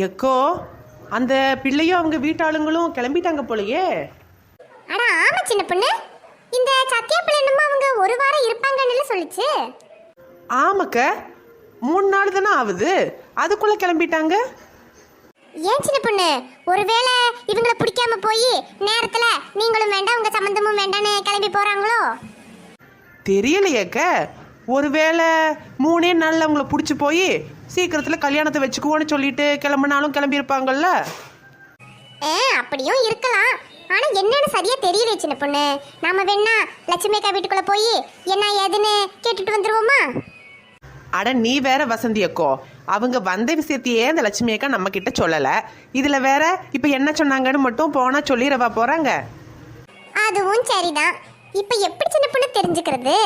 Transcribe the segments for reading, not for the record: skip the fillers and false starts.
Echo அந்த பிள்ளையும் அவங்க வீட்டாளுங்களும் கிளம்பிட்டாங்க போலயே. அட ஆமா சின்ன பொண்ணு, இந்த சத்யா பிள்ளை என்னமோ அவங்க ஒரு வாரம் இருப்பாங்கன்னு சொல்லிச்சு. ஆமாக்க, 3 நாள் தானே ஆகுது, அதுக்குள்ள கிளம்பிட்டாங்க. ஏன் சின்ன பொண்ணு, ஒருவேளை இவங்களை பிடிக்காம போய் நேரத்துல நீங்களும் வேண்டாம் உங்க சம்பந்தமும் வேண்டான்னு கிளம்பி போறாங்களோ? தெரியலையேக்க, ஒருவேளை 3 நாள்ல அவங்கள பிடிச்சி போய் சீக்கிரத்தில் கல்யாணத்தை வச்சுக்குவோன்னு சொல்லிட்டு கிளம்புனாலும் கிளம்பியிருப்பாங்கல்ல. அப்படியும் இருக்கலாம். ஆனா என்னன்னு சரியா தெரியல சின்ன பொண்ணு. நாம வேணா லட்சுமி அக்கா வீட்டுக்குள்ள போய் என்ன ஏதுன்னு கேட்டுட்டு வந்துருவோமா? அட நீ வேற வசந்தி அக்கோ, அவங்க வந்த விஷயத்தையே அந்த லட்சுமி அக்கா நம்ம கிட்ட சொல்லல. இதுல வேற இப்ப என்ன சொன்னாங்கன்னு மட்டும் போனா சொல்லிடவா போறாங்க? அதுவும் சரிதான். இப்ப எப்படி சின்ன பொண்ணு தெரிஞ்சுக்கிறது?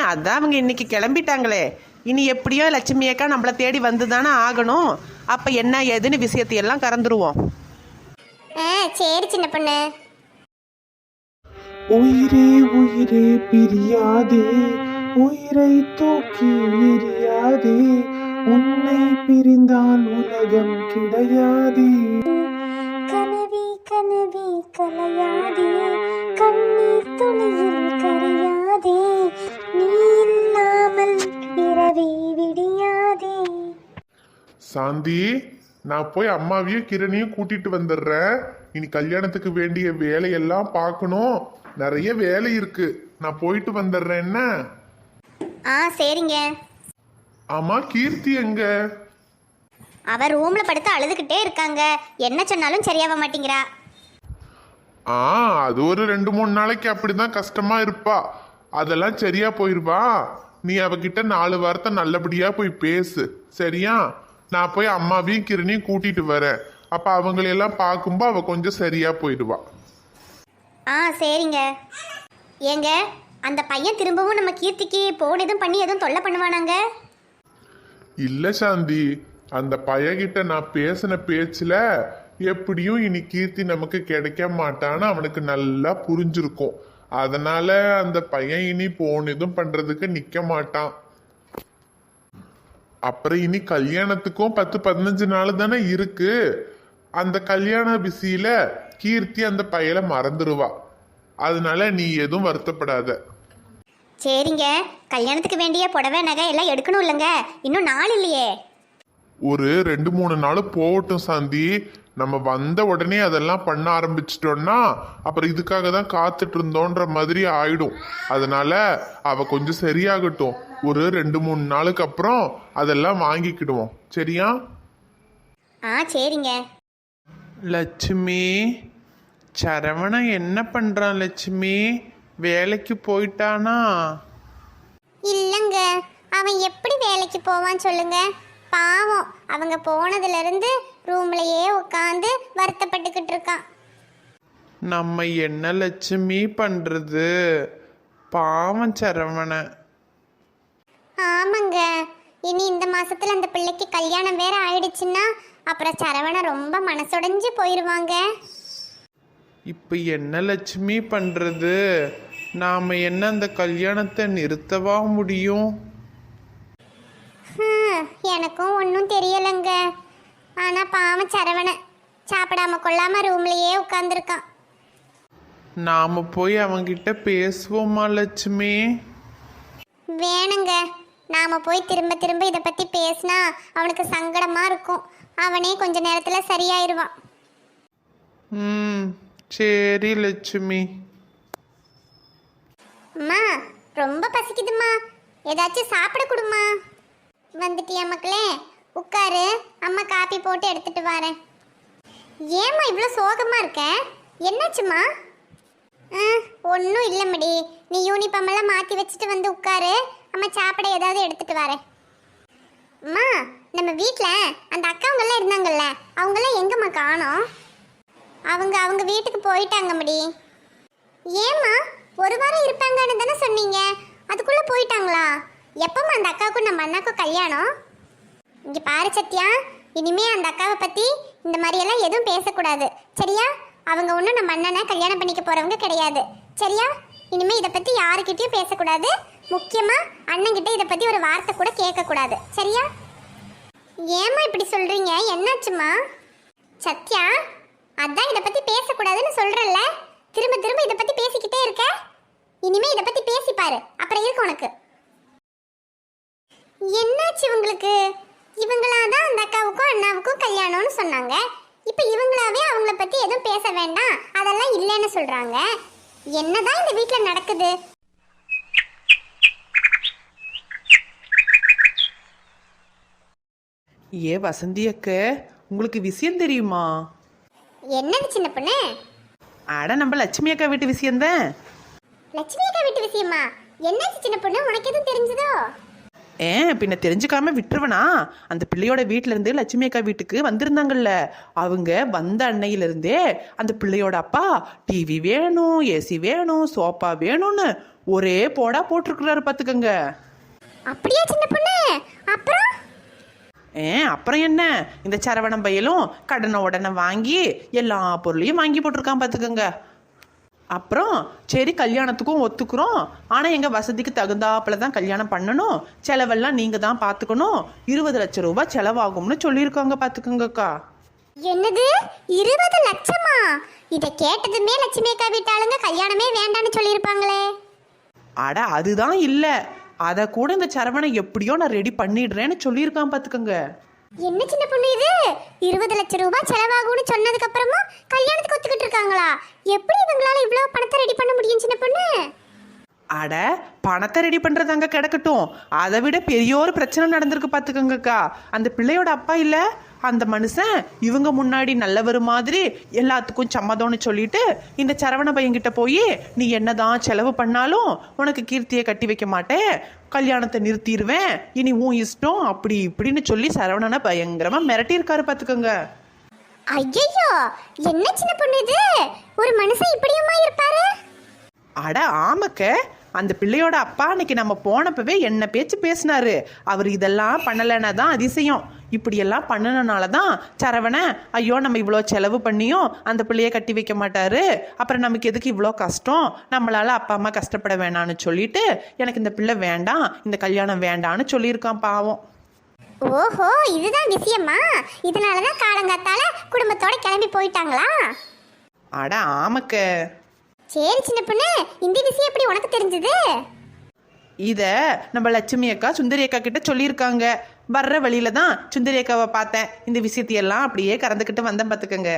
அதான் அவங்க இன்னைக்கு கிளம்பிட்டாங்களே, இனி எப்படியோ லட்சுமி அக்கா நம்மளை தேடி வந்து தானே ஆகணும். அப்ப என்ன ஏதுன்னு விஷயத்தையெல்லாம் கறந்துருவோம். சரி சின்ன பொண்ணு. உயிரே உயிரே பிரியாதே, உயிரை தூக்கி எறியாதே, உன்னை பிரிந்தால் உலகம் கிடையாதே. கனவி கனவி கலையாதே, கண்ணீர் துளியில் கரையாதே, நீ இல்லாமல் இரவே விடியாதே. சாந்தி, நான் போய் அம்மாவையும் கிரணையும் கூட்டிட்டு வந்துடுறேன். இனி கல்யாணத்துக்கு வேண்டிய வேலையெல்லாம் பார்க்கணும், நிறைய வேலை இருக்கு. நான் போயிட்டு வந்துடுறேன். என்ன? சரிங்க. ஆமா, கீர்த்தி எங்க? அவ ரூம்ல படுத்து அழுதுகிட்டே இருக்காங்க. என்ன சொன்னாலும் சரியாவ மாட்டேங்கிறா. அது ஒரு 2-3 நாளைக்கு அப்படிதான் கஷ்டமா இருப்பா. அதெல்லாம் சரியா போயிருவா. நீ அவகிட்ட 4 வார்த்தை நல்லபடியா போய் பேசு, சரியா? நான் போய் அம்மாவையும் கிரணையும் கூட்டிட்டு வரேன். அப்ப அவங்களையெல்லாம் பார்க்கும்போ அவ கொஞ்சம் சரியா போயிடுவா. சரிங்க. ஏங்க, அந்த பையன் திரும்பவும் நம்ம கீர்த்திக்கு போன் எதுவும் பண்ணி எதுவும் தொல்லை பண்ணுவானாங்க? இல்ல சாந்தி, அந்த பையன்கிட்ட நான் பேசின பேச்சுல எப்படியும் இனி கீர்த்தி நமக்கு கிடைக்க மாட்டான்னு அவனுக்கு நல்லா புரிஞ்சிருக்கும். அதனால அந்த பையன் இனி போன் எதுவும் பண்றதுக்கு நிக்க மாட்டான். அப்புறம் இனி கல்யாணத்துக்கும் 10-15 நாள் தானே இருக்கு. அந்த கல்யாண பிஸியில கீர்த்தி அந்த பையலை மறந்துடுவா. அதனால நீ எதுவும் வருத்தப்படாத. சரிங்க. கல்யாணத்துக்கு வேண்டிய புடவை நகை எல்லாம் எடுக்கணும் இல்லைங்க? இன்னும் நாள் இல்லையே. ஒரு 2-3 நாள் போகட்டும் சாந்தி. நம்ம வந்த உடனே அதெல்லாம் பண்ண ஆரம்பிச்சிட்டோம்னா அப்புறம் இதுக்காக தான் காத்துட்டு இருந்தோன்ற மாதிரி ஆயிடும். அதனால அவ கொஞ்சம் சரியாகட்டும். ஒரு 2-3 நாளுக்கு அப்புறம் அதெல்லாம் வாங்கிக்கிடுவோம், சரியா? சரிங்க. லட்சுமி, சரவணன் என்ன பண்றான்? லட்சுமி வேலைக்கு போயிட்டானா? இல்லைங்க, அவன் எப்படி வேலைக்கு போவான் சொல்லுங்க? பாவம், அவங்க போனதுல இருந்து ரூம்லயே உட்காந்து வருத்தப்பட்டுக்கிட்டு இருக்கான். நம்ம என்ன லட்சுமி பண்றது? பாவம் சரவணன். ஆமாங்க, இனி இந்த மாசத்துல அந்த பிள்ளைக்கு கல்யாணம் வேற ஆயிடுச்சுன்னா அப்புறம் சரவணன் ரொம்ப மனசுடைஞ்சு போயிருவாங்க. இப்ப என்ன லட்சுமி பண்றது? நாம என்ன அந்த கல்யாணத்தை நிறுத்தவா முடியும்? எனக்கும் ஒன்றும் தெரியலைங்க. ஆனா பாவம் சரவணன் சாப்பிடாம கொள்ளாம ரூம்லயே உட்கார்ந்துருக்கான். நாம போய் அவங்கிட்ட பேசுவோமா லட்சுமி? வேணுங்க, நாம போய் திரும்ப திரும்ப இதை பத்தி பேசினா அவனுக்கு சங்கடமா இருக்கும். அவனே கொஞ்ச நேரத்துல சரியாயிருவான். சரி லட்சுமி. அம்மா, ரொம்ப பசிக்குதுமா, ஏதாச்சும் சாப்பிட கொடுமா. வந்துட்டியா மக்களே? உட்காரு, அம்மா காப்பி போட்டு எடுத்துட்டு வரேன். ஏம்மா இவ்வளோ சோகமா இருக்க? என்னாச்சுமா? ஒன்றும் இல்லைம்மடி, நீ யூனிஃபார்ம் எல்லாம் மாற்றி வச்சுட்டு வந்து உட்காரு, அம்மா சாப்பிட ஏதாவது எடுத்துட்டு வரேன். அம்மா, நம்ம வீட்டில் அந்த அக்காவங்கெல்லாம் இருந்தாங்கல்ல, அவங்கெல்லாம் எங்கம்மா காணோம்? அவங்க வீட்டுக்கு போயிட்டாங்கம்மாடி. ஏம்மா, ஒரு வாரம் இருப்பாங்கன்னு தானே சொன்னீங்க, அதுக்குள்ளே போயிட்டாங்களா? எப்பம்மா அந்த அக்காவுக்கும் நம்ம அண்ணாக்கும் கல்யாணம்? இங்கே பாரு சத்யா, இனிமே அந்த அக்காவை பற்றி இந்த மாதிரியெல்லாம் எதுவும் பேசக்கூடாது, சரியா? அவங்க ஒன்றும் நம்ம அண்ணனை கல்யாணம் பண்ணிக்க போகிறவங்க கிடையாது, சரியா? இனிமேல் இதை பற்றி யாருக்கிட்டையும் பேசக்கூடாது. முக்கியமாக அண்ணன்கிட்ட இதை பற்றி ஒரு வார்த்தை கூட கேட்கக்கூடாது, சரியா? ஏம்மா இப்படி சொல்றீங்க? என்னாச்சுமா? சத்யா, அதான் இதை பத்தி பேசக்கூடாதுன்னு சொல்றல்ல, திரும்ப திரும்ப இதை பத்தி பேசிக்கிட்டே இருக்க. இனிமே இதை பத்தி பேசி பாரு, அப்புறம் இருக்கு உனக்கு. என்னாச்சு இவங்களுக்கு? இவங்களாதான் அந்த அக்காவுக்கும் அண்ணாவுக்கும் கல்யாணம்னு சொன்னாங்க. இப்ப இவங்களாவே அவங்கள பத்தி எதுவும் பேச வேண்டாம், அதெல்லாம் இல்லைன்னு சொல்றாங்க. என்னதான் இந்த வீட்டுல நடக்குது? ஏ வசந்தி அக்க, உங்களுக்கு விஷயம் தெரியுமா? என்னது சின்ன பொண்ணு? அட நம்ம லட்சுமி அக்கா வீட்டு விஷயம்தான். லட்சுமி அக்கா வீட்டு விஷயமா? என்னாச்சு சின்ன பொண்ணு, உனக்கு எதுவும் தெரிஞ்சதோ? பின்ன தெரிஞ்சுக்காம விட்டுருவனா? அந்த பிள்ளையோட வீட்டுல இருந்து லட்சுமி அக்கா வீட்டுக்கு வந்திருந்தாங்கல்ல, அவங்க வந்த அன்னையிலிருந்தே அந்த பிள்ளையோட அப்பா டிவி வேணும், ஏசி வேணும், சோஃபா வேணும்னு ஒரே போடா போட்டிருக்கிறாரு பாத்துக்கங்க. அப்படியா சின்ன பொண்ணு? அப்புறம் அப்புறம் என்ன, இந்த சரவணம் பையலும் கடனை உடனே வாங்கி எல்லா பொருளையும் வாங்கி போட்டிருக்கான் பார்த்துக்கோங்க. அப்புறம் சரி கல்யாணத்துக்கும் ஒத்துக்கிறோம், ஆனால் எங்கள் வசதிக்கு தகுந்தாப்பில் தான் கல்யாணம் பண்ணணும், செலவெல்லாம் நீங்கள் தான் பார்த்துக்கணும், 20 லட்சம் ரூபாய் செலவாகும்னு சொல்லியிருக்காங்க பார்த்துக்கோங்கக்கா. என்னது 20 லட்சமா? இதை கேட்டதுமே லட்சுமி அக்கா வீட்டாளுங்க கல்யாணமே வேண்டான்னு சொல்லியிருப்பாங்களே. அட அதுதான் இல்லை, அதை கூட இந்த சரவணை எப்படியோ நான் ரெடி பண்ணிடுறேன்னு சொல்லியிருக்கான் பார்த்துக்கோங்க. என்ன சின்ன பொண்ணு இது? 20 லட்சம் ரூபாய் செலவாகும்னு சொன்னதுக்கு அப்புறமா கல்யாணத்துக்கு ஒத்துக்கிட்டு இருக்காங்களா? எப்படி இவங்களால இவ்வளவு பணத்தை ரெடி பண்ண முடியும் சின்ன பொண்ணு? அட பணத்தை ரெடி பண்ணுறதாங்க கிடக்கட்டும், அதை விட பெரிய ஒரு பிரச்சனை நடந்திருக்கு பார்த்துக்கோங்கக்கா. அந்த பிள்ளையோட அப்பா இல்லை, அந்த மனுஷன் இவங்க முன்னாடி நல்லவர் மாதிரி எல்லாத்துக்கும் சம்மதம்னு சொல்லிட்டு இந்த சரவண பையன்கிட்ட போய் நீ என்னதான் செலவு பண்ணாலும் உனக்கு கீர்த்தியை கட்டி வைக்க மாட்டேன், கல்யாணத்தை நிறுத்திடுவேன், இனி உன் இஷ்டம் அப்படி இப்படின்னு சொல்லி சரவணனை பயங்கரமா மிரட்டியிருக்காரு பார்த்துக்கோங்க. ஐயோ, என்ன சின்ன பொண்ணு இது? ஒரு மனுஷன் இப்படியுமா இருப்பாரு? அட ஆமக்க, அந்த பிள்ளையோட அப்பா அன்னைக்கு நம்ம போனப்பவே என்ன பேச்சு பேசினாரு. அவர் இதெல்லாம் பண்ணலைன்னா தான் அதிசயம், இப்படியெல்லாம் பண்ணினால தான் சரவண ஐயோ நம்ம இவ்வளோ செலவு பண்ணியும் அந்த பிள்ளைய கட்டி வைக்க மாட்டாரு, அப்புறம் நமக்கு எதுக்கு இவ்வளோ கஷ்டம், நம்மளால அப்பா அம்மா கஷ்டப்பட வேணான்னு சொல்லிட்டு எனக்கு இந்த பிள்ளை வேண்டாம், இந்த கல்யாணம் வேண்டான்னு சொல்லியிருக்கான் பாவம். ஓஹோ, இதுதான் விஷயமா? இதனாலதான் காலங்காத்தால குடும்பத்தோட கிளம்பி போயிட்டாங்களா? அட ஆமக்க. சரி சின்ன பொண்ணு, இந்த விஷயம் எப்படி உனக்கு தெரிஞ்சது? இதை நம்ம லட்சுமி அக்கா சுந்தரி அக்கா கிட்ட சொல்லியிருக்காங்க. வர்ற வழியில தான் சுந்தரி அக்காவை பார்த்தேன், இந்த விஷயத்தையெல்லாம் அப்படியே கறந்துக்கிட்டு வந்தேன் பார்த்துக்கோங்க.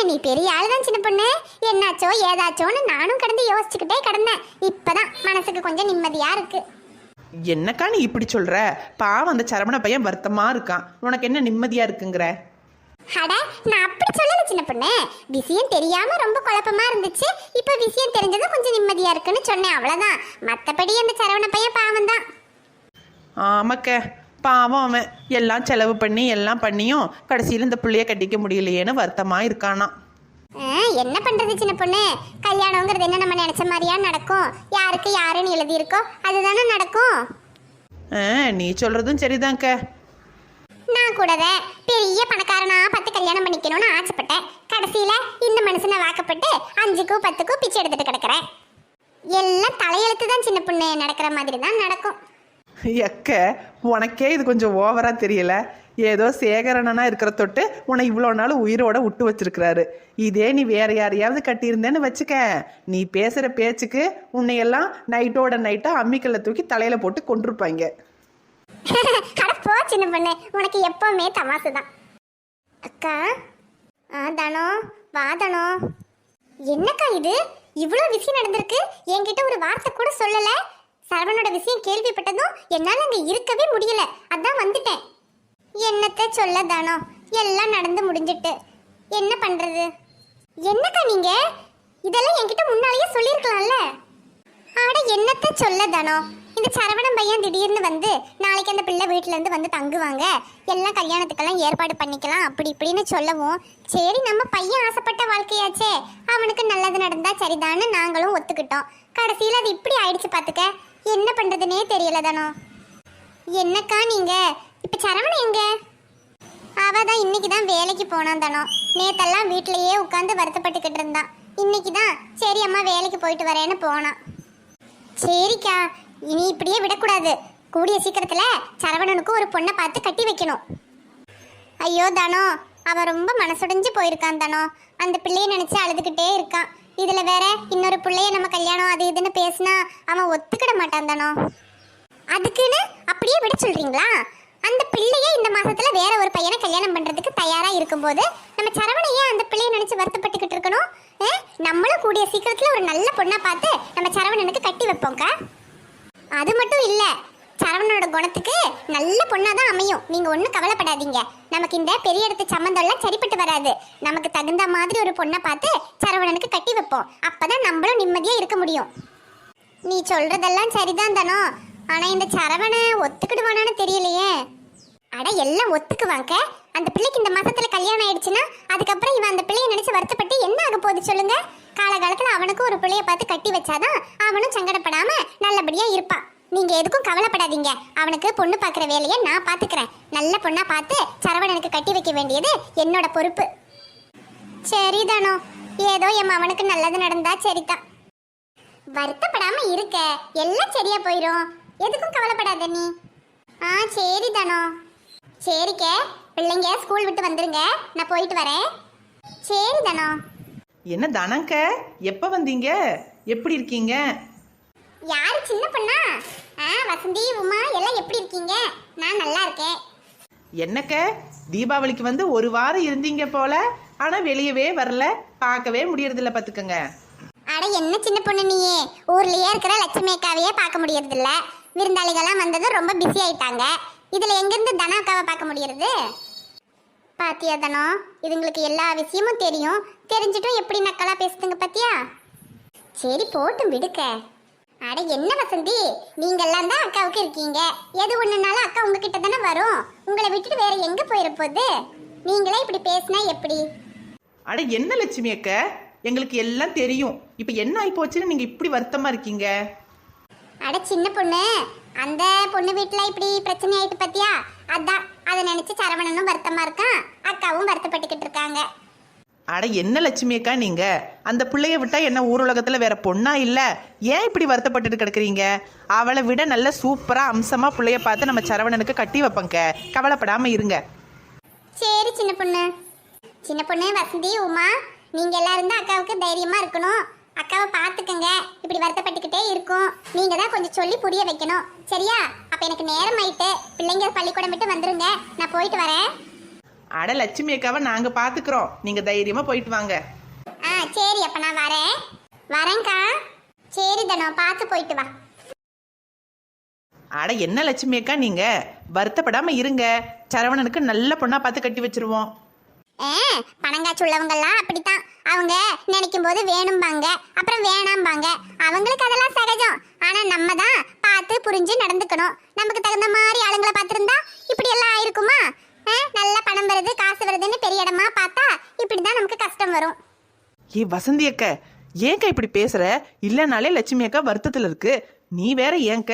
நீ பெரிய ஆளுதான் சின்ன பொண்ணு. என்னாச்சோ ஏதாச்சோன்னு நானும் கடந்து யோசிச்சுக்கிட்டே கிடந்தேன். இப்பதான் மனசுக்கு கொஞ்சம் நிம்மதியா இருக்கு. என்னக்கா நீ இப்படி சொல்ற? பாவம் அந்த சரவண பையன் வருத்தமா இருக்கான், உனக்கு என்ன நிம்மதியா இருக்குங்கிற? அட நான் அப்படி சொல்லல சின்ன பொண்ணு, விஷயம் தெரியாம ரொம்ப குழப்பமா இருந்துச்சு, இப்ப விஷயம் தெரிஞ்சதும் கொஞ்சம் நிம்மதியா இருக்குன்னு சொன்னேன், அவ்வளவுதான். மத்தபடி அந்த சரவண பையன் பாவம் தான். ஆமாக்க, பாவம் அவன் எல்லாம் செலவு பண்ணி எல்லாம் பண்ணியும் கடைசியில் இந்த பிள்ளைய கட்டிக்க முடியலையேன்னு வருத்தமா இருக்கானா. என்ன பண்றது சின்ன பொண்ணு, கல்யாணங்கிறது என்ன நம்ம நினைச்ச மாதிரியா நடக்கும்? யாருக்கு யாருன்னு எழுதி இருக்கோ அதுதானே நடக்கும். நீ சொல்றதும் சரிதான்க்க. நான் கூட பெரிய பணக்காரனா பார்த்து கல்யாணம் பண்ணிக்கணும்னு ஆசைப்பட்டேன், கடைசியில இந்த மனுஷனை வாக்கப்பட்டு 5க்கும் 10க்கும் பிச்சை எடுத்துட்டு கிடக்குறேன். எல்லாம் தலையெழுத்து தான் சின்ன பொண்ணு, நடக்கிற மாதிரி தான் நடக்கும். எக்க, உனக்கே இது கொஞ்சம் ஓவரா தெரியல? ஏதோ சேகரணனா இருக்கிற தொட்டு உன்னை இவ்வளோ நாள் உயிரோட விட்டு வச்சிருக்கிறாரு. இதே நீ வேற யாரையாவது கட்டியிருந்தேன்னு வச்சுக்க, நீ பேசுற பேச்சுக்கு உன்னையெல்லாம் நைட்டோட நைட்டா அம்மிக்கல்ல தூக்கி தலையில போட்டு கொண்டிருப்பாங்க. போ சின்ன பொண்ணு, உனக்கு எப்பவுமே தமாசு தான். அக்கா, தானோ வா தானோ. என்னக்கா இது? இவ்வளோ விஷயம் நடந்திருக்கு, என்கிட்ட ஒரு வார்த்தை கூட சொல்லல. சரவணோட விஷயம் கேள்விப்பட்டதும் என்னால அங்க இருக்கவே முடியல, அதான் வந்துட்டேன். என்னத்த சொல்ல தானோ, எல்லாம் நடந்து முடிஞ்சிட்டு என்ன பண்றது? என்னக்கா நீங்க இதெல்லாம் என்கிட்ட முன்னாலேயே சொல்லியிருக்கலாம்ல. ஆட என்னத்த சொல்ல தானோ, இந்த சரவணன் பையன் திடீர்னு வந்து நாளைக்கு அந்த பிள்ளை வீட்டுல இருந்து வந்து தங்குவாங்க, எல்லாம் கல்யாணத்துக்கெல்லாம் ஏற்பாடு பண்ணிக்கலாம் அப்படி இப்படின்னு சொல்லவும், சரி நம்ம பையன் ஆசைப்பட்ட வாழ்க்கையாச்சே, அவனுக்கு நல்லது நடந்தா சரிதான்னு நாங்களும் ஒத்துக்கிட்டோம். கடைசியில் அது இப்படி ஆயிடுச்சு பார்த்துக்க, என்ன பண்றதுன்னே தெரியல தானோ. என்னக்கா நீங்க இப்ப சரவணன் எங்க? அவதான் இன்னைக்கு தான் வேலைக்கு போனான் தானோ. நேத்தெல்லாம் வீட்டிலேயே உட்காந்து வருத்தப்பட்டுக்கிட்டு இருந்தான். இன்னைக்கு தான் சரி அம்மா வேலைக்கு போயிட்டு வரேன்னு போனான். சரிக்கா, இனி இப்படியே விடக்கூடாது, கூடிய சீக்கிரத்துல சரவணனுக்கு ஒரு பொண்ணை பார்த்து கட்டி வைக்கணும். ஐயோ தனோ, அவன் ரொம்ப மனசுடைஞ்சு போயிருக்கான் தனோ. அந்த பிள்ளைய நினைச்சு அழுதுகிட்டே இருக்கான். இதுல வேற இன்னொரு பிள்ளைய நம்ம கல்யாணம் அது இதுன்னு பேசினா அவன் ஒத்துக்கிட மாட்டான் தனோ. அதுக்குன்னு அப்படியே விட சொல்றீங்களா? அந்த பிள்ளையே இந்த மாசத்துல வேற ஒரு பையனை கல்யாணம் பண்றதுக்கு தயாரா இருக்கும்போது நம்ம சரவணையே அந்த பிள்ளைய நினைச்சு வருத்தப்பட்டுக்கிட்டு இருக்கணும். நம்மளும் கூடிய சீக்கிரத்துல ஒரு நல்ல பொண்ணா பார்த்து நம்ம சரவணனுக்கு கட்டி வைப்போங்க. அது மட்டும் இல்ல, சரவணனோட குணத்துக்கு நல்ல பொண்ணாதான் அமையும். நீங்க ஒன்றும் கவலைப்படாதீங்க. நமக்கு இந்த பெரிய இடத்து சம்மந்தம் எல்லாம் சரிப்பட்டு வராது. நமக்கு தகுந்த மாதிரி ஒரு பொண்ணை பார்த்து சரவணனுக்கு கட்டி வைப்போம். அப்பதான் நம்மளும் நிம்மதியா இருக்க முடியும். நீ சொல்றதெல்லாம் சரிதான் தானோ, ஆனா இந்த சரவணை ஒத்துக்கிடுவானான்னு தெரியலையே. அட எல்லாம் ஒத்துக்குவாங்க. அந்த பிள்ளைக்கு இந்த மாசத்துல கல்யாணம் ஆயிடுச்சுன்னா அதுக்கப்புறம் இவன் அந்த பிள்ளைய நினைச்சு வருத்தப்பட்டு என்ன ஆக போகுது சொல்லுங்க? காலகாலத்துல அவனுக்கு ஒரு பிள்ளைய பார்த்து கட்டி வச்சாதான் அவனும் சங்கடப்படாம நல்லபடியா இருப்பான். நீங்க எதுக்கும் கவலைப்படாதீங்க. அவனுக்கு பொண்ணு பார்க்குற வேலையை நான் பாத்துக்கிறேன். நல்ல பொண்ணா பார்த்து சரவணனுக்கு கட்டி வைக்க வேண்டியது என்னோட பொறுப்பு. சரிதானோ, ஏதோ என் அவனுக்கு நல்லது நடந்தா சரிதான். வருத்தப்படாம இருக்க, எல்லாம் சரியா போயிடும். எதுக்கும் கவலைப்படாத நீ. சரிதானோ. சரிக்க, பிள்ளைங்க ஸ்கூல் விட்டு வந்துருங்க, நான் போயிட்டு வரேன். சரிதானோ. என்ன தானங்க, எப்ப வந்தீங்க? எப்படி இருக்கீங்க? யாரு சின்ன பொண்ணா? வசந்தி, உமா எல்லாம் எப்படி இருக்கீங்க? நான் நல்லா இருக்கேன். என்னக்க, தீபாவளிக்கு வந்து ஒரு வாரம் இருந்தீங்க போல, ஆனா வெளியவே வரல, பார்க்கவே முடியறதில்ல பாத்துக்கங்க. அட என்ன சின்ன பொண்ணு நீயே, ஊர்லயே இருக்கிற லட்சுமி அக்காவையே பார்க்க முடியறது இல்ல. விருந்தாளிகள்லாம் வந்ததும் ரொம்ப பிஸி ஆயிட்டாங்க. இதுல எங்கிருந்து தனா அக்காவை பார்க்க முடியறது? பாத்தியா தனோ, இதுங்களுக்கு எல்லா விஷயமும் தெரியும். தெரிஞ்சிட்டும் எப்படி நக்கலா பேசுதுங்க பாத்தியா? சரி போட்டும் விடுக்க. அட என்ன வசந்தி, நீங்க எல்லாம் தான் அக்காவுக்கு இருக்கீங்க. எது ஒண்ணுனாலும் அக்கா உங்ககிட்ட தானே வரும். உங்களை விட்டுட்டு வேற எங்க போயிட போகுது? நீங்களே இப்படி பேசினா எப்படி? அட என்ன லட்சுமி அக்க, எங்களுக்கு எல்லாம் தெரியும். இப்ப என்ன ஆகி போச்சுன்னு நீங்க இப்படி வருத்தமா இருக்கீங்க? அட சின்ன பொண்ணு, அந்த பொண்ணு வீட்டுல இப்படி பிரச்சனை ஆயிட்டு பாத்தியா? அதான் அதை நினைச்சு சரவணனும் வருத்தமா இருக்கான், அக்காவும் வருத்தப்பட்டுக்கிட்டு இருக்காங்க. அட என்ன லட்சுமி அக்கா, நீங்க அந்த பிள்ளைய விட்டா என்ன ஊருலகத்துல வேற பொண்ணா இல்ல? ஏன் இப்படி வருத்தப்பட்டுட்டு கிடக்குறீங்க? அவளை விட நல்ல சூப்பரா அம்சமா பிள்ளைய பார்த்து நம்ம சரவணனுக்கு கட்டி வைப்பங்க. கவலைப்படாம இருங்க. சரி சின்ன பொண்ணு. சின்ன பொண்ணு, வசந்தி, உமா, நீங்க எல்லாரும் தான் அக்காவுக்கு தைரியமா இருக்கணும். அக்காவை பார்த்துக்கங்க. இப்படி வருத்தப்பட்டுக்கிட்டே இருக்கும். நீங்க தான் கொஞ்சம் சொல்லி புரிய வைக்கணும். சரியா? அப்ப எனக்கு நேரம் ஆயிட்டு, பிள்ளைங்க பள்ளிக்கூடம் விட்டு வந்துருங்க, நான் போயிட்டு வரேன். அட லட்சுமி அக்காவை நாங்க பாத்துக்கிறோம், நீங்க தைரியமா போயிட்டு வாங்க. சரி, அப்ப நான் வரேன்க்கா. சரி தனோ, பார்த்து போயிட்டு வா. அட என்ன லட்சுமி அக்கா, நீங்க வருத்தப்படாம இருங்க. சரவணனுக்கு நல்ல பொண்ணா பார்த்து கட்டி வச்சிருவோம். பணங்காய்ச்சி உள்ளவங்கெல்லாம் அப்படித்தான். அவங்க நினைக்கும் போது வேணும்பாங்க, அப்புறம் வேணாம்பாங்க. அவங்களுக்கு அதெல்லாம் சகஜம். ஆனா நம்ம தான் பார்த்து புரிஞ்சு நடந்துக்கணும். நமக்கு தகுந்த மாதிரி ஆளுங்களை பார்த்துருந்தா இப்படி எல்லாம் ஆயிருக்குமா? நல்ல பணம் வருது, காசு வருதுன்னு பெரிய இடமா பார்த்தா இப்படிதான் நமக்கு கஷ்டம் வரும். ஏ வசந்தி அக்கா, ஏன்க்கா இப்படி பேசுற? இல்லனாலே லட்சுமி அக்கா வருத்தத்துல இருக்கு, நீ வேற ஏன்க்க?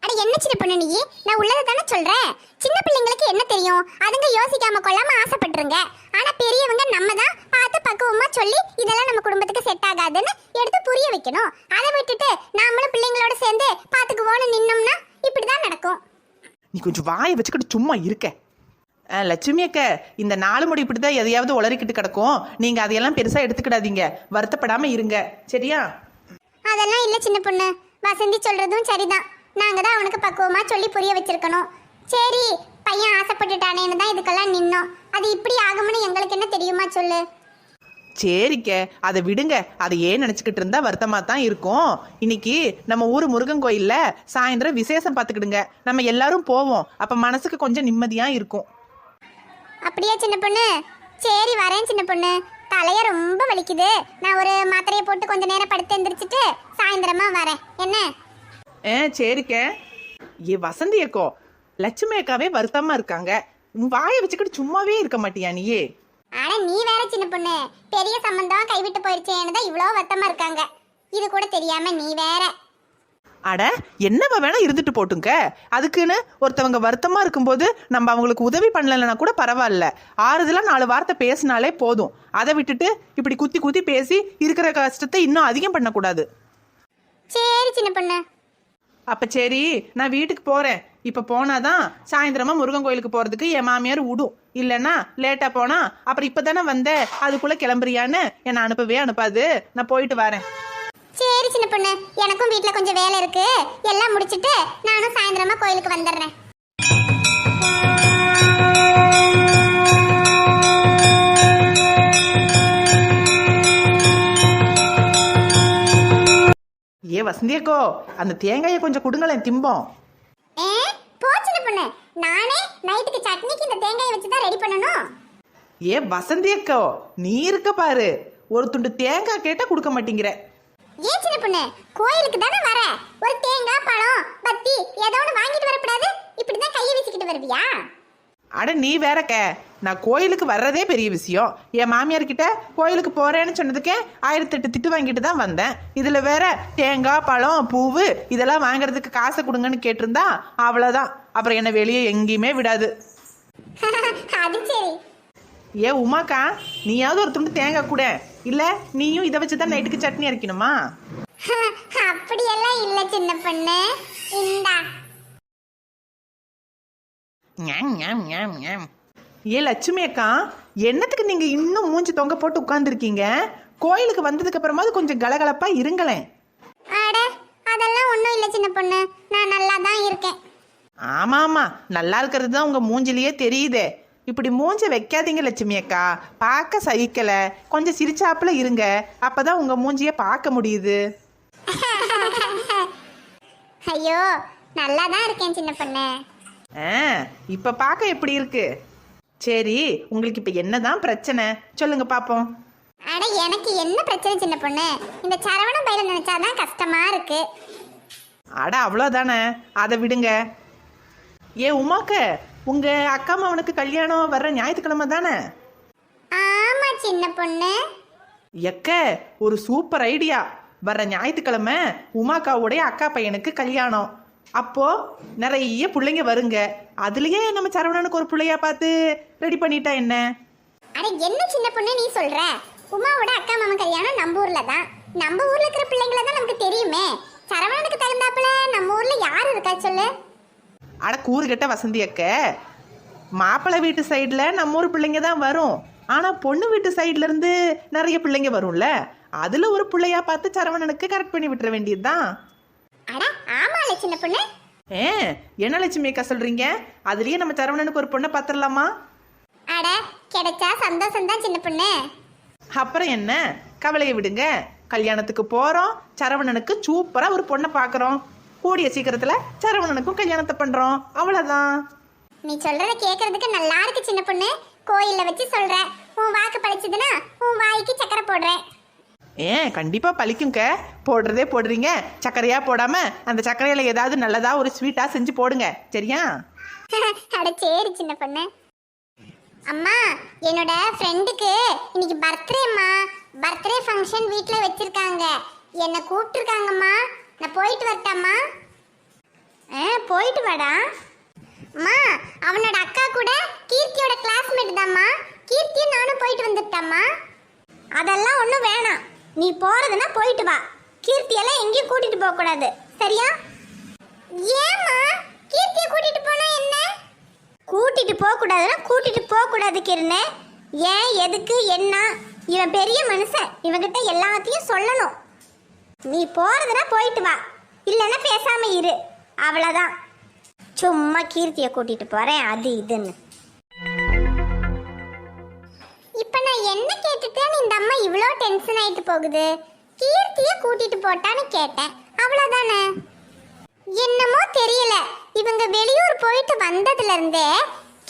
அட என்ன சின்ன பொண்ணு நீ, நான் உள்ளதை தானே சொல்றேன். சின்ன பிள்ளைங்களுக்கு என்ன தெரியும்? அதுங்க யோசிக்காம கொள்ளாம ஆசைப்பட்டுருங்க. ஆனா பெரியவங்க நம்ம தான் பார்த்து பக்குவமா சொல்லி இதெல்லாம் நம்ம குடும்பத்துக்கு செட் ஆகாதுன்னு எடுத்து புரிய வைக்கணும். அதை விட்டுட்டு நாமளும் பிள்ளைங்களோட சேர்ந்து பார்த்துக்குவோன்னு நின்னோம்னா இப்படிதான் நடக்கும். நீ கொஞ்சம் வாயை வச்சுக்கிட்டு சும்மா இருக்க. லட்சுமி அக்கா, இந்த 4 முடி இப்படிதான் எதையாவது உளறிக்கிட்டு கிடக்கும். நீங்க அதையெல்லாம் பெருசா எடுத்துக்கிடாதீங்க, வருத்தப்படாம இருங்க. சரியா? அதெல்லாம் இல்ல சின்ன பொண்ணு, வசந்தி சொல்றதும் சரிதான். நாங்க தான் அவனுக்கு பக்குவமா சொல்லி புரிய வச்சிருக்கணும். சரி, பையன் ஆசைப்பட்டுட்டானேன்னு தான் இதுக்கெல்லாம் நின்னோம். அது இப்படி ஆகும்னு எங்களுக்கு என்ன தெரியுமா சொல்லு? சரிக்க, அதை விடுங்க. அதை ஏன் நினைச்சுக்கிட்டு இருந்தா வருத்தமா தான் இருக்கும். இன்னைக்கு நம்ம ஊர் முருகன் கோயில்ல சாயந்தரம் விசேஷம் பார்த்துக்கிடுங்க. நம்ம எல்லாரும் போவோம். அப்ப மனசுக்கு கொஞ்சம் நிம்மதியா இருக்கும். அப்படியே சின்ன பொண்ணு? சரி வரேன் சின்ன பொண்ணு. தலைய ரொம்ப வலிக்குது. நான் ஒரு மாத்திரையை போட்டு கொஞ்ச நேரம் படுத்து எந்திரிச்சிட்டு சாயந்தரமா வரேன். என்ன? சரிக்க. ஏ வசந்தி அக்கோ, லட்சுமி அக்காவே வருத்தமா இருக்காங்க. வாயை வச்சுக்கிட்டு சும்மாவே இருக்க மாட்டியா நீயே? ஆனா நீ வேற சின்ன பொண்ணு, பெரிய சம்பந்தம் கைவிட்டு போயிடுச்சேன்னு தான் இவ்வளோ வருத்தமா இருக்காங்க. இது கூட தெரியாம நீ வேற. அட என்னவா வேணா இருந்துட்டு போட்டுங்க. அதுக்குன்னு ஒருத்தவங்க வருத்தமா இருக்கும்போது நம்ம அவங்களுக்கு உதவி பண்ணலன்னா கூட பரவாயில்ல, ஆறுதலா 4 வார்த்தை பேசினாலே போதும். அதை விட்டுட்டு இப்படி குத்தி குத்தி பேசி இருக்கிற கஷ்டத்தை இன்னும் அதிகம் பண்ணக்கூடாது. சரி சின்ன பொண்ணு. அப்ப சரி, நான் வீட்டுக்கு போறேன். இப்ப போனாதான் சாயந்தரமா முருகன் கோயிலுக்கு போறதுக்கு என் மாமியார் விடும். இல்லைன்னா லேட்டா போனா அப்புறம் இப்பதானே வந்த, அதுக்குள்ள கிளம்புறியான்னு என்னை அனுப்பவே அனுப்பாது. நான் போயிட்டு வரேன். சரி சின்ன பொண்ணு, எனக்கும் வீட்ல கொஞ்சம் வேலை இருக்கு, எல்லாம் முடிச்சிட்டு நானும் சாயந்தரமா கோயிலுக்கு வந்துடுறேன். ஏ வசந்தியக்கோ, அந்த தேங்காயை கொஞ்சம் கொடுங்களேன் திம்போம். போ சின்ன பொண்ணு, நானே நைட்டுக்கு சட்னிக்கு இந்த தேங்காயை வச்சு தான் ரெடி பண்ணணும். ஏ வசந்தியக்கோ, நீ இருக்க பாரு, ஒரு துண்டு தேங்காய் கேட்டா கொடுக்க மாட்டேங்கிற. ஏன் சின்ன பொண்ணு, கோயிலுக்கு தானே வர, ஒரு தேங்காய் பழம் பத்தி ஏதோ ஒன்று வாங்கிட்டு வரக்கூடாது? இப்படிதான் கையை வீசிக்கிட்டு வருவியா? அட நீ வேறக்க, நான் கோயிலுக்கு வர்றதே பெரிய விஷயம். என் மாமியார் கிட்ட கோயிலுக்கு போறேன்னு சொன்னதுக்கே 1008 திட்டு வாங்கிட்டு தான் வந்தேன். இதுல வேற தேங்காய் பழம் பூவு இதெல்லாம் வாங்குறதுக்கு காசை கொடுங்கன்னு கேட்டிருந்தா அவ்வளோதான், அப்புறம் என்ன வெளியே எங்கேயுமே விடாது. அது சரி. ஏ உமாக்கா, நீயாவது ஒரு துண்டு தேங்காய் கூட, இல்ல நீயும் இதை வச்சுதான் நைட்டுக்கு சட்னி அரைக்கணுமா? அப்படியெல்லாம் இல்ல சின்ன பொண்ணு, இந்தா. ஏ லட்சுமி அக்கா, என்னத்துக்கு நீங்க இன்னும் மூஞ்சி தொங்க போட்டு உட்கார்ந்துருக்கீங்க? கோயிலுக்கு வந்ததுக்கு அப்புறமாவது கொஞ்சம் கலகலப்பா இருங்களேன். அட அதெல்லாம் ஒன்றும் இல்லை சின்ன பொண்ணு, நான் நல்லா தான் இருக்கேன். ஆமா ஆமா, நல்லா இருக்கிறது தான் உங்க மூஞ்சிலேயே தெரியுதே. இப்படி மூஞ்ச வைக்காதீங்க லட்சுமி அக்கா, பார்க்க சகிக்கல. கொஞ்சம் சிரிச்சாப்புல இருங்க, அப்பதான் உங்க மூஞ்சிய பார்க்க முடியுது. ஐயோ, நல்லா தான் இருக்கேன் சின்ன பொண்ணு. இப்ப பார்க்க எப்படி இருக்கு? சரி, உங்களுக்கு இப்ப என்னதான் பிரச்சனை சொல்லுங்க பாப்போம். அட எனக்கு என்ன பிரச்சனை சின்ன பொண்ணு, இந்த சரவண பையில நினைச்சாதான் கஷ்டமா இருக்கு. அட அவ்வளோதானே, அதை விடுங்க. ஏ உமாக்க, உங்க அக்கா மாவனுக்கு கல்யாணம் வர்ற ஞாயிற்றுக்கிழமை தானே? ஆமா சின்ன பொண்ணு. எக்க, ஒரு சூப்பர் ஐடியா. வர்ற ஞாயிற்றுக்கிழமை உமாக்காவுடைய அக்கா பையனுக்கு கல்யாணம். அப்போ நிறைய பிள்ளைங்க வருங்க. அதுலயே நம்ம சரவணனுக்கு ஒரு பிள்ளையா பார்த்து ரெடி பண்ணிட்டா என்ன? அட என்ன சின்ன பொண்ணு நீ சொல்ற? உமாவோட அக்கா மாமன் கல்யாணம் நம்ம ஊர்ல தான். நம்ம ஊர்ல இருக்கிற பிள்ளைங்களை தான் நமக்கு தெரியுமே. சரவணனுக்கு தகுந்தாப்புல நம்ம ஊர்ல யாரு இருக்கா சொல்லு? அட கூறுகட்ட வசந்தி அக்க, மாப்பிள்ளை வீட்டு சைடில் நம்ம ஊர் பிள்ளைங்க தான் வரும். ஆனால் பொண்ணு வீட்டு சைட்ல இருந்து நிறைய பிள்ளைங்க வரும்ல, அதுல ஒரு பிள்ளையா பார்த்து சரவணனுக்கு கரெக்ட் பண்ணி விட்டுற வேண்டியதுதான். அட ஆமால சின்ன பொண்ணு. என்ன லட்சுமி அக்கா சொல்றீங்க? அதுலயே நம்ம சரவணனுக்கு ஒரு பொண்ணை பார்த்துடலாமா? அட கிடைச்சா சந்தோஷம் தான் சின்ன பொண்ணு. அப்புறம் என்ன, கவலையை விடுங்க. கல்யாணத்துக்கு போறோம், சரவணனுக்கு சூப்பரா ஒரு பொண்ணை பார்க்கறோம். கூடிய சீக்கிரத்துல சரவணனுக்கும் கல்யாணத்தை பண்றோம், அவ்வளவுதான். நீ சொல்றத கேட்கறதுக்கு நல்லா இருக்கு சின்ன பொண்ணு. கோயில்ல வச்சு சொல்ற, உன் வாக்கு பழிச்சதுன்னா உன் வாய்க்கு சக்கரை போடுறேன். கண்டிப்பா பழிக்குங்க. போடுறதே போடுறீங்க, சர்க்கரையா போடாம அந்த சர்க்கரையில ஏதாவது நல்லதா ஒரு ஸ்வீட்டா செஞ்சு போடுங்க, சரியா? அட சரி சின்ன பொண்ணு. அம்மா, என்னோட ஃப்ரெண்டுக்கு இன்னைக்கு பர்த்டேம்மா. பர்த்டே ஃபங்க்ஷன் வீட்டில் வச்சிருக்காங்க, என்னை கூப்பிட்டுருக்காங்கம்மா. நான் போயிட்டு வரட்டாம்மா? போயிட்டு வாடா. அம்மா, அவனோட அக்கா கூட கீர்த்தியோட கிளாஸ்மேட் தாம்மா. கீர்த்தியும் நானும் போயிட்டு வந்துட்டாம்மா. அதெல்லாம் ஒன்றும் வேணாம், நீ போறதுன்னா போயிட்டு வா. கீர்த்தியெல்லாம் எங்கேயும் கூட்டிட்டு போக கூடாது, சரியா? ஏம்மா, கீர்த்தியை கூட்டிட்டு போனா என்ன? கூட்டிட்டு போக கூடாதுன்னா கூட்டிட்டு போக கூடாது கிருணே. ஏன், எதுக்கு, என்ன? இவன் பெரிய மனுஷன், இவன்கிட்ட எல்லாத்தையும் சொல்லணும். நீ போறதுன்னா போயிட்டு வா, இல்லைன்னா பேசாம இரு, அவ்வளோதான். சும்மா கீர்த்தியை கூட்டிட்டு போறேன் அது இதுன்னு. இப்ப நான் என்ன கேட்டுட்டேன்னு இந்த அம்மா இவ்வளோ டென்ஷன் ஆயிட்டு போகுது? கீர்த்தியை கூட்டிட்டு போட்டான்னு கேட்டேன், அவ்வளோதானே. என்னமோ தெரியல, இவங்க வெளியூர் போயிட்டு வந்ததுல இருந்தே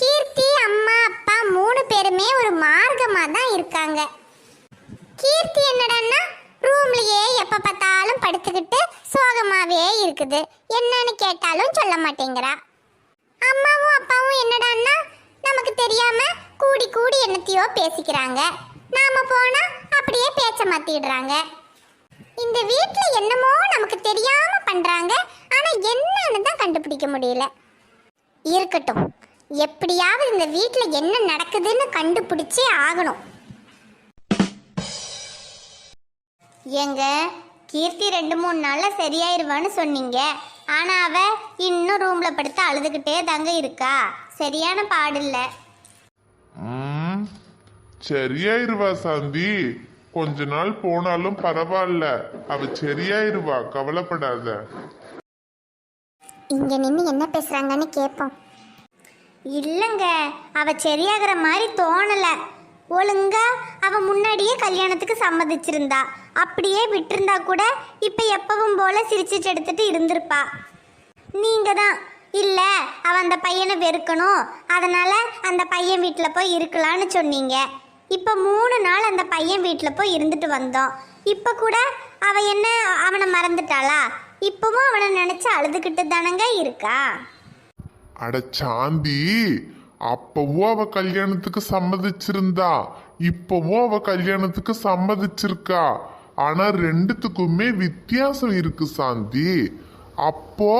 கீர்த்தி அம்மா அப்பா 3 பேருமே ஒரு மார்க்கமா தான் இருக்காங்க. கீர்த்தி என்னடான்னா ரூம்லயே எப்ப பார்த்தாலும் படுத்துக்கிட்டு சோகமாவே இருக்குது. என்னன்னு கேட்டாலும் சொல்ல மாட்டேங்கிறா. அம்மாவும் அப்பாவும் என்னடான்னா நமக்கு தெரியாம கூடி கூடி என்னத்தையோ பேசிக்கிறாங்க. நாம போனா அப்படியே பேச்ச மாத்திடுறாங்க. இந்த வீட்டுல என்னமோ நமக்கு தெரியாம பண்றாங்க, ஆனா என்னன்னு தான் கண்டுபிடிக்க முடியல. இருக்கட்டும், எப்படியாவது இந்த வீட்டுல என்ன நடக்குதுன்னு கண்டுபிடிச்சே ஆகணும். ஏங்க, கீர்த்தி 2-3 நாள்ல சரியாயிருவான்னு சொன்னீங்க, ஆனா அவ இன்னும் ரூம்ல படுத்து அழுதுகிட்டே தாங்க இருக்கா. சரியான பாடில்ல. ம், சரியாயிருவா சாந்தி. கொஞ்ச நாள் போனாலும் பரவாயில்ல, அவ சரியாயிருவா, கவலைப்படாத. இங்க நின்று என்ன பேசுறாங்கன்னு கேட்போம். இல்லைங்க, அவ சரியாகிற மாதிரி தோணல. ஒழுங்கா அவ முன்னாடியே கல்யாணத்துக்கு சம்மதிச்சிருந்தா. அப்படியே விட்டிருந்தா கூட இப்ப எப்பவும் போல சிரிச்சிட்டு எடுத்துட்டு இருந்திருப்பா. நீங்க தான் இல்ல அவ அந்த பையனை வெறுக்கணும், அதனால அந்த பையன் வீட்டில் போய் இருக்கலான்னு சொன்னீங்க. இப்போ 3 நாள் அந்த பையன் வீட்டில் போய் இருந்துட்டு வந்தோம். இப்போ கூட அவ என்ன அவனை மறந்துட்டாளா? இப்பவும் அவனை நினைச்சு அழுதுகிட்டு தானங்க இருக்கா. அட சாந்தி, அப்பவும் அவ கல்யாணத்துக்கு சம்மதிச்சிருந்தா, இப்பவும் அவ கல்யாணத்துக்கு சம்மதிச்சிருக்கா. ஆனா ரெண்டுத்துக்குமே வித்தியாசம் இருக்கு சாந்தி. அப்போ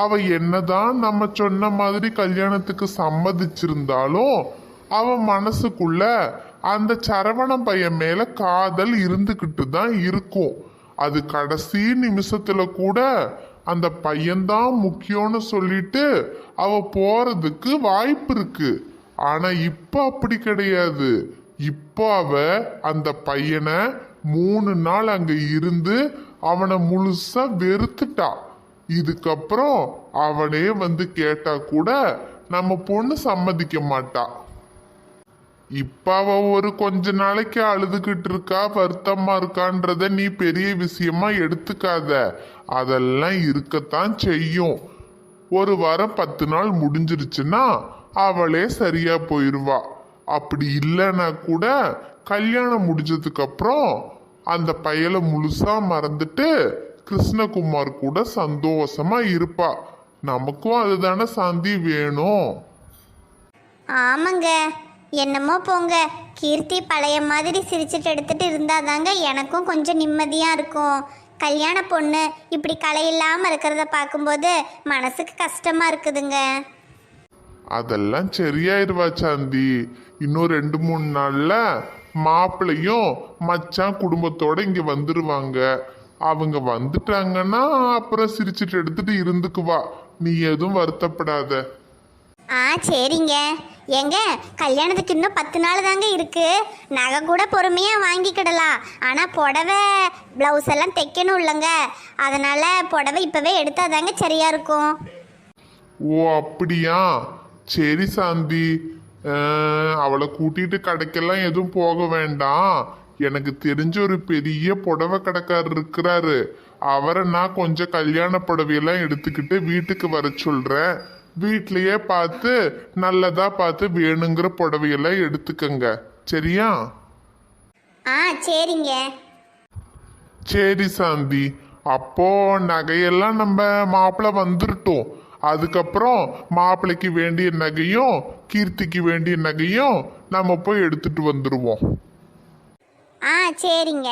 அவ என்னதான் நம்ம சொன்ன மாதிரி கல்யாணத்துக்கு சம்மதிச்சிருந்தாலும் அவ மனசுக்குள்ள அந்த சரவண பையன் மேல காதல் இருந்துகிட்டு தான் இருக்கும். அது கடைசி நிமிஷத்துல கூட அந்த பையன்தான் முக்கியம்னு சொல்லிட்டு அவ போறதுக்கு வாய்ப்பு இருக்கு. ஆனா இப்ப அப்படி கிடையாது. இப்போ அவ அந்த பையனை 3 நாள் அங்க இருந்து அவனை முழுசா வெறுத்துட்டா. இதுக்கப்புறம் அவனே வந்து கேட்டா கூட நம்ம பொண்ணு சம்மதிக்க மாட்டா. இப்ப அவ ஒரு கொஞ்ச நாளைக்கு அழுதுகிட்டு இருக்கா, வருத்தமா இருக்கான்றத நீ பெரிய விஷயமா எடுத்துக்காத. அதெல்லாம் இருக்கத்தான் செய்யும். ஒரு வாரம் 10 நாள் முடிஞ்சிருச்சுன்னா அவளே சரியா போயிருவா. அப்படி இல்லைன்னா கூட கல்யாணம் முடிஞ்சதுக்கு அப்புறம் அந்த பையலை முழுசா மறந்துட்டு கிருஷ்ணகுமார் கூட சந்தோஷமா இருப்பா. நமக்கும் அதுதானே சாந்தி வேணும். ஆமாங்க, என்னமோ போங்க. கீர்த்தி பழைய மாதிரி சிரிச்சிட்டு எடுத்துட்டு இருந்தாதாங்க எனக்கும் கொஞ்சம் நிம்மதியாக இருக்கும். கல்யாண பொண்ணு இப்படி கலையில்லாமல் இருக்கிறத பார்க்கும்போது மனசுக்கு கஷ்டமா இருக்குதுங்க. அதெல்லாம் சரியாயிருவா சாந்தி. இன்னும் 2-3 நாள்ல மாப்பிள்ளையும் மச்சான் குடும்பத்தோட இங்க வந்துருவாங்க. அவங்க வந்துட்டாங்கன்னா அப்புறம் சிரிச்சிட்டு எடுத்துட்டு இருந்துக்குவா. நீ எதுவும் வருத்தப்படாத. சரிங்க. ஏங்க, கல்யாணத்துக்கு இன்னும் 10 நாள் தாங்க இருக்கு. நகை கூட பொறுமையாக வாங்கிக்கிடலாம். ஆனால் புடவை ப்ளவுஸ் எல்லாம் தைக்கணும் இல்லைங்க. அதனால புடவை இப்போவே எடுத்தால் தாங்க சரியா இருக்கும். ஓ அப்படியா? சரி சாந்தி, அவளை கூட்டிட்டு கடைக்கெல்லாம் எதுவும் போக வேண்டாம். எனக்கு தெரிஞ்ச ஒரு பெரிய புடவை கடைக்காரர் இருக்கிறாரு. அவரை நான் கொஞ்சம் கல்யாண புடவையெல்லாம் எடுத்துக்கிட்டு வீட்டுக்கு வர சொல்றேன். வீட்லயே பார்த்து நல்லதா பார்த்து வேணுங்கிற புடவையெல்லாம் எடுத்துக்கங்க. சரியா? சரிங்க. சரி சாந்தி, அப்போ நகையெல்லாம் நம்ம மாப்பிள்ளை வந்துருட்டோம். அதுக்கப்புறம் மாப்பிள்ளைக்கு வேண்டிய நகையும் கீர்த்திக்கு வேண்டிய நகையும் நம்ம போய் எடுத்துட்டு வந்துடுவோம். சரிங்க.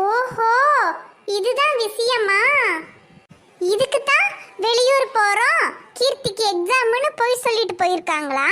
ஓஹோ, இதுதான் விஷயமா? இதுக்கு தான் வெளியூர் போறோம், கீர்த்திக்கு எக்ஸாம்னு போய் சொல்லிட்டு போயிருக்காங்களா?